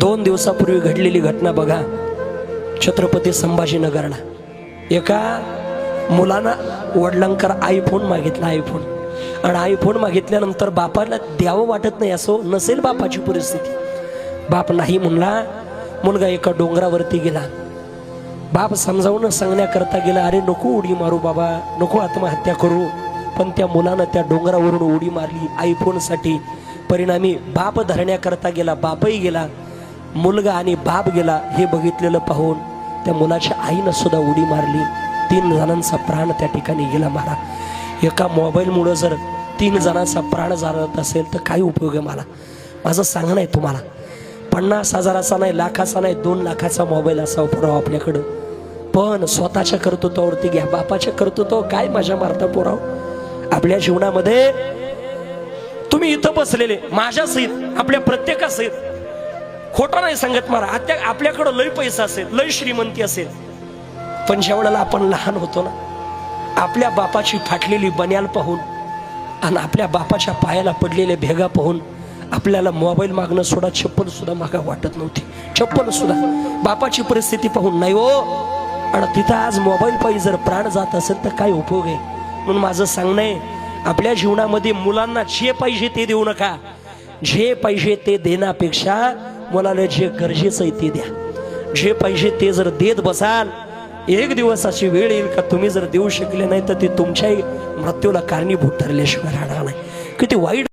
2 दिवसापूर्वी घडलेली घटना बघा. छत्रपती संभाजीनगरला एका मुलानं वडिलांकर आयफोन मागितला. आणि आयफोन मागितल्यानंतर बापाला द्यावं वाटत नाही, असं नसेल बापाची परिस्थिती. बाप नाही म्हणला. मुलगा एका डोंगरावरती गेला. बाप समजावून सांगण्याकरता गेला, अरे नको उडी मारू बाबा, नको आत्महत्या करू. पण त्या मुलानं त्या डोंगरावरून उडी मारली आयफोनसाठी. परिणामी बाप धरण्याकरता गेला, बापही गेला, मुलगा आणि बाप गेला. हे बघितलेलं पाहून त्या मुलाच्या आईनं सुद्धा उडी मारली. 3 जणांचा प्राण त्या ठिकाणी गेला. मारा, एका मोबाईलमुळं जर 3 जणांचा प्राण जात असेल तर काय उपयोग आहे? माझं सांगणं आहे तुम्हाला, 50,000चा नाही, लाखाचा नाही, 2 लाखाचा मोबाईल असावा पुरावा आपल्याकडं. पण स्वतःच्या कर्तृत्वावरती घ्या. बापाच्या कर्तृत्व काय मजा मारता पुराव आपल्या जीवनामध्ये. तुम्ही इथं बसलेले माझ्या सहित, आपल्या प्रत्येका सहित, खोटं नाही सांगत मारा, आपल्याकडं लय पैसा असेल, लय श्रीमंती असेल, पण ज्या वेळेला आपण लहान होतो ना, आपल्या बापाची फाटलेली बन्याल पाहून आणि आपल्या बापाच्या पायाला पडलेले भेगा पाहून आपल्याला मोबाईल मागणं सोडा, चप्पल सुद्धा मागा वाटत नव्हती. चप्पल सुद्धा बापाची परिस्थिती पाहून नाही हो. आणि तिथं आज मोबाईल पायी जर प्राण जात असेल तर काय उपयोग आहे? म्हणून माझं सांगणं आहे, आपल्या जीवनामध्ये मुलांना जे पाहिजे ते देऊ नका. जे पाहिजे ते देण्यापेक्षा मुलाला जे गरजेचं आहे ते द्या. जे पाहिजे ते जर देत बसाल, एक दिवस अशी वेळ येईल का तुम्ही जर देऊ शकले नाही तर ते तुमच्याही मृत्यूला कारणीभूत ठरल्याशिवाय राहणार नाही. किती वाईट